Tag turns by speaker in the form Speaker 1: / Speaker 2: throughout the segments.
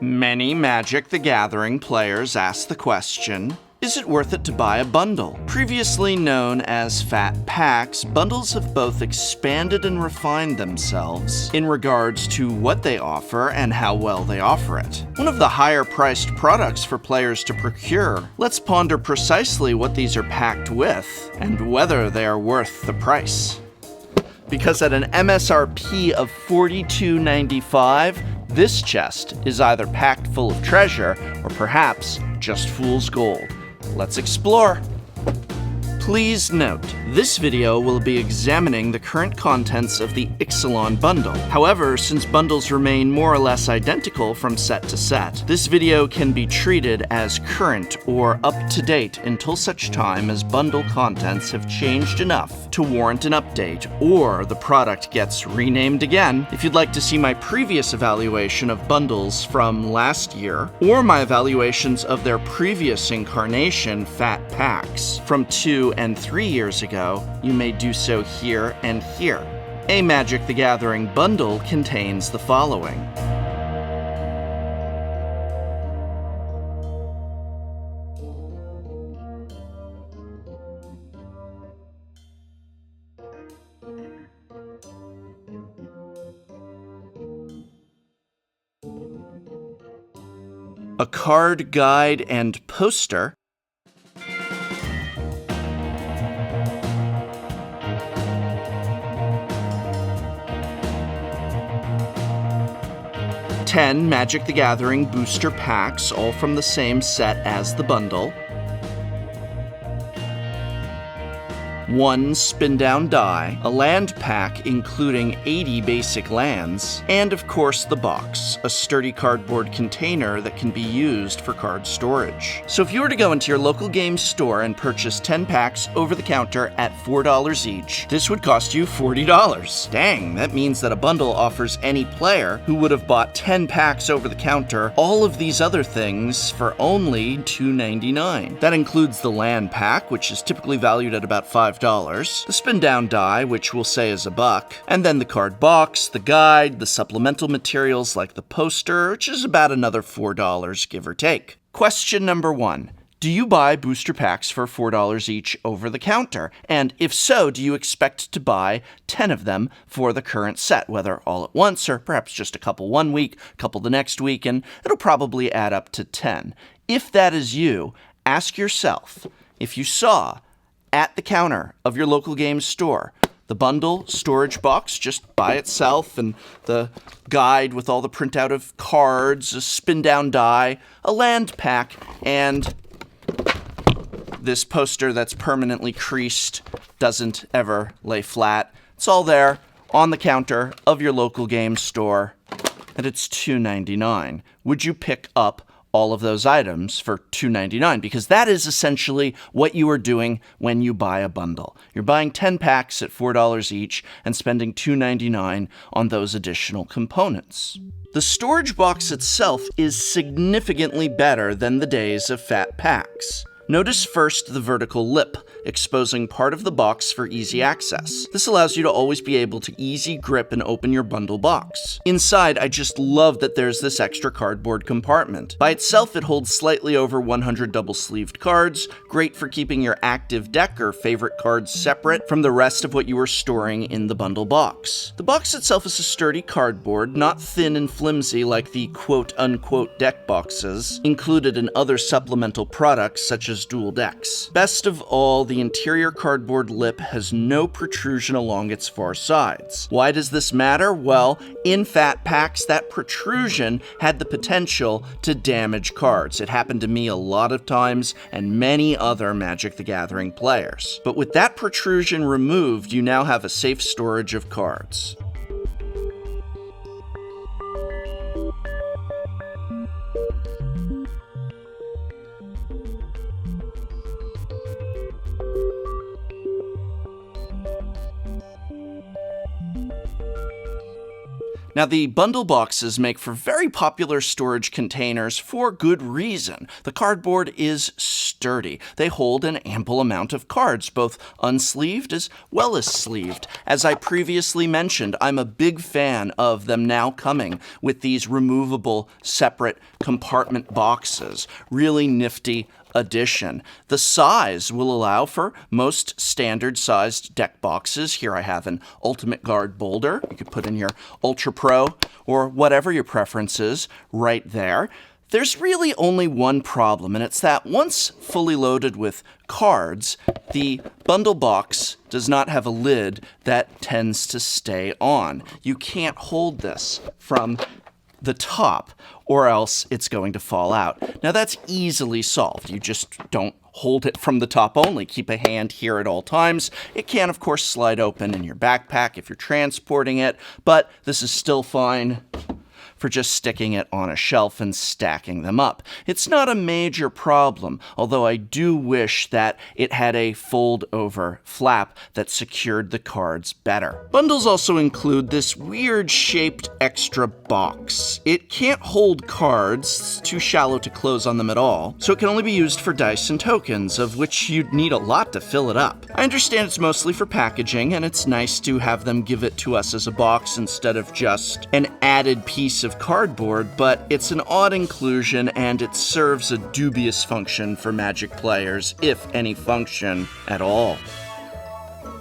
Speaker 1: Many Magic the Gathering players ask the question, is it worth it to buy a bundle? Previously known as fat packs, bundles have both expanded and refined themselves in regards to what they offer and how well they offer it. One of the higher priced products for players to procure, let's ponder precisely what these are packed with and whether they are worth the price. Because at an MSRP of $42.95, this chest is either packed full of treasure or perhaps just fool's gold. Let's explore. Please note, this video will be examining the current contents of the Ixalan bundle. However, since bundles remain more or less identical from set to set, this video can be treated as current or up-to-date until such time as bundle contents have changed enough to warrant an update, or the product gets renamed again. If you'd like to see my previous evaluation of bundles from last year, or my evaluations of their previous incarnation, Fat Packs, from 2 and 3 years ago, you may do so here and here. A Magic the Gathering bundle contains the following. A card guide and poster, ten Magic the Gathering booster packs, all from the same set as the bundle, 1 spin-down die, a land pack including 80 basic lands, and of course the box, a sturdy cardboard container that can be used for card storage. So if you were to go into your local game store and purchase 10 packs over the counter at $4 each, this would cost you $40. Dang, that means that a bundle offers any player who would have bought 10 packs over the counter all of these other things for only $2.99. That includes the land pack, which is typically valued at about $5, the spin-down die, which we'll say is $1, and then the card box, the guide, the supplemental materials like the poster, which is about another $4, give or take. Question number 1. Do you buy booster packs for $4 each over the counter? And if so, do you expect to buy 10 of them for the current set, whether all at once or perhaps just a couple one week, a couple the next week, and it'll probably add up to 10. If that is you, ask yourself, if you saw at the counter of your local game store the bundle storage box just by itself, and the guide with all the printout of cards, a spin-down die, a land pack, and this poster that's permanently creased, doesn't ever lay flat. It's all there on the counter of your local game store, and it's $2.99. Would you pick up all of those items for $2.99? Because that is essentially what you are doing when you buy a bundle. You're buying 10 packs at $4 each and spending $2.99 on those additional components. The storage box itself is significantly better than the days of fat packs. Notice first the vertical lip, exposing part of the box for easy access. This allows you to always be able to easy grip and open your bundle box. Inside, I just love that there's this extra cardboard compartment. By itself, it holds slightly over 100 double-sleeved cards, great for keeping your active deck or favorite cards separate from the rest of what you are storing in the bundle box. The box itself is a sturdy cardboard, not thin and flimsy like the quote-unquote deck boxes included in other supplemental products such as dual decks. Best of all, the interior cardboard lip has no protrusion along its far sides. Why does this matter? Well, in fat packs, that protrusion had the potential to damage cards. It happened to me a lot of times and many other Magic the Gathering players. But with that protrusion removed, you now have a safe storage of cards. Now, the bundle boxes make for very popular storage containers for good reason. The cardboard is sturdy. They hold an ample amount of cards, both unsleeved as well as sleeved. As I previously mentioned, I'm a big fan of them now coming with these removable separate compartment boxes. Really nifty addition. The size will allow for most standard-sized deck boxes. Here I have an Ultimate Guard Boulder. You could put in your Ultra Pro or whatever your preference is right there. There's really only one problem, and it's that once fully loaded with cards, the bundle box does not have a lid that tends to stay on. You can't hold this from the top, or else it's going to fall out. Now that's easily solved. You just don't hold it from the top only. Keep a hand here at all times. It can, of course, slide open in your backpack if you're transporting it, but this is still fine for just sticking it on a shelf and stacking them up. It's not a major problem, although I do wish that it had a fold-over flap that secured the cards better. Bundles also include this weird-shaped extra box. It can't hold cards, it's too shallow to close on them at all, so it can only be used for dice and tokens, of which you'd need a lot to fill it up. I understand it's mostly for packaging, and it's nice to have them give it to us as a box instead of just an added piece of cardboard, but it's an odd inclusion and it serves a dubious function for Magic players, if any function at all.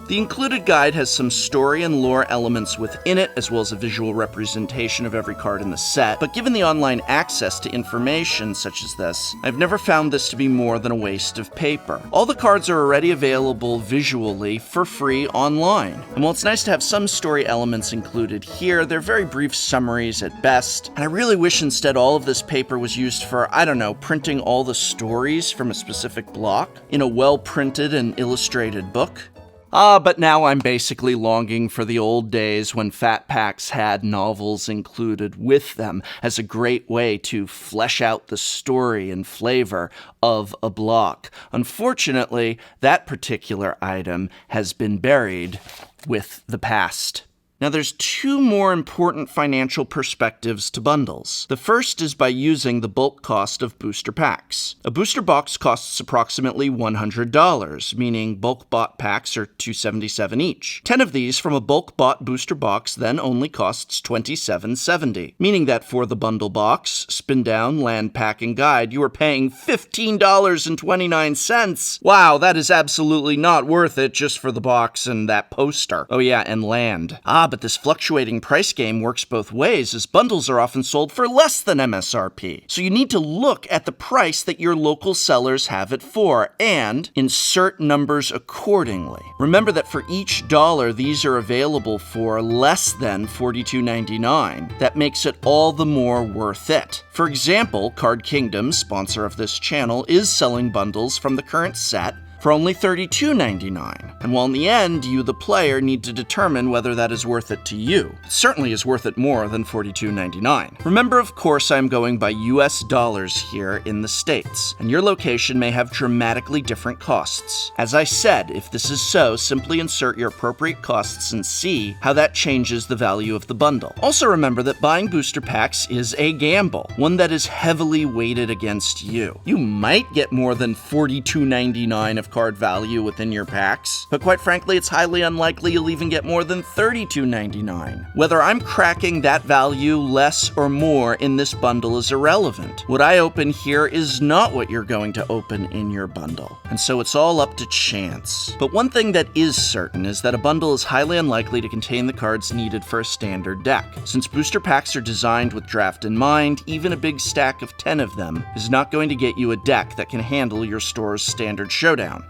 Speaker 1: The included guide has some story and lore elements within it, as well as a visual representation of every card in the set, but given the online access to information such as this, I've never found this to be more than a waste of paper. All the cards are already available visually for free online, and while it's nice to have some story elements included here, they're very brief summaries at best, and I really wish instead all of this paper was used for, I don't know, printing all the stories from a specific block in a well-printed and illustrated book. But now I'm basically longing for the old days when fat packs had novels included with them as a great way to flesh out the story and flavor of a block. Unfortunately, that particular item has been buried with the past. Now, there's two more important financial perspectives to bundles. The first is by using the bulk cost of booster packs. A booster box costs approximately $100, meaning bulk bought packs are $277 each. 10 of these from a bulk bought booster box then only costs $27.70, meaning that for the bundle box, spin down, land pack, and guide, you are paying $15.29. Wow, that is absolutely not worth it just for the box and that poster. Oh yeah, and land. But this fluctuating price game works both ways, as bundles are often sold for less than MSRP. So you need to look at the price that your local sellers have it for, and insert numbers accordingly. Remember that for each dollar these are available for less than $42.99. That makes it all the more worth it. For example, Card Kingdom, sponsor of this channel, is selling bundles from the current set for only $32.99. And while in the end, you, the player, need to determine whether that is worth it to you. It certainly is worth it more than $42.99. Remember, of course, I'm going by US dollars here in the States, and your location may have dramatically different costs. As I said, if this is so, simply insert your appropriate costs and see how that changes the value of the bundle. Also remember that buying booster packs is a gamble, one that is heavily weighted against you. You might get more than $42.99 of card value within your packs, but quite frankly, it's highly unlikely you'll even get more than $32.99. Whether I'm cracking that value less or more in this bundle is irrelevant. What I open here is not what you're going to open in your bundle, and so it's all up to chance. But one thing that is certain is that a bundle is highly unlikely to contain the cards needed for a standard deck. Since booster packs are designed with draft in mind, even a big stack of 10 of them is not going to get you a deck that can handle your store's standard showdown.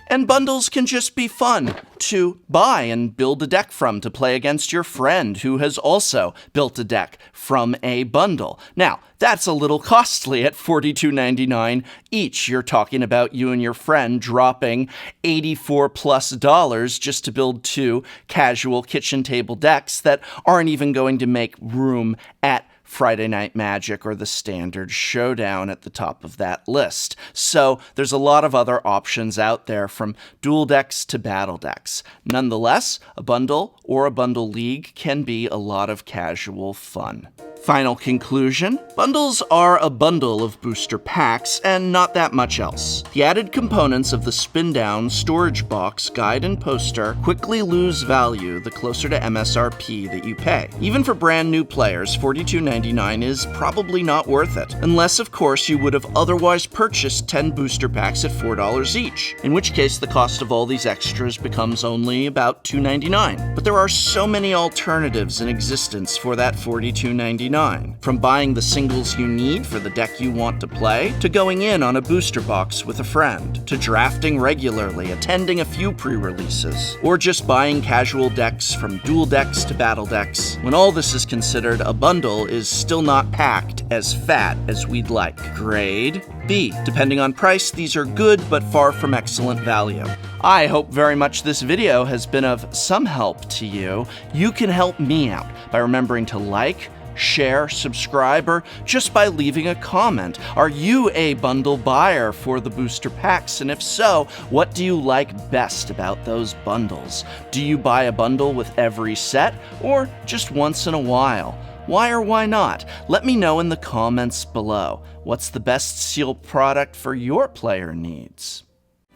Speaker 1: And bundles can just be fun to buy and build a deck from to play against your friend who has also built a deck from a bundle. Now, that's a little costly at $42.99 each. You're talking about you and your friend dropping $84+ just to build two casual kitchen table decks that aren't even going to make room at Friday Night Magic or the Standard Showdown at the top of that list. So there's a lot of other options out there, from dual decks to battle decks. Nonetheless, a bundle or a bundle league can be a lot of casual fun. Final conclusion, bundles are a bundle of booster packs and not that much else. The added components of the spin-down, storage box, guide, and poster quickly lose value the closer to MSRP that you pay. Even for brand new players, $42.99 is probably not worth it, unless of course you would have otherwise purchased 10 booster packs at $4 each, in which case the cost of all these extras becomes only about $2.99. But there are so many alternatives in existence for that $42.99. From buying the singles you need for the deck you want to play, to going in on a booster box with a friend, to drafting regularly, attending a few pre-releases, or just buying casual decks from dual decks to battle decks. When all this is considered, a bundle is still not packed as fat as we'd like. Grade B. Depending on price, these are good but far from excellent value. I hope very much this video has been of some help to you. You can help me out by remembering to like, share, subscribe, or just by leaving a comment. Are you a bundle buyer for the booster packs? And if so, what do you like best about those bundles? Do you buy a bundle with every set, or just once in a while? Why or why not? Let me know in the comments below. What's the best sealed product for your player needs?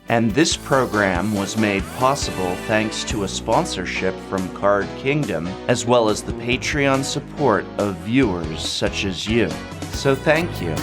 Speaker 1: And this program was made possible thanks to a sponsorship from Card Kingdom, as well as the Patreon support of viewers such as you. So thank you.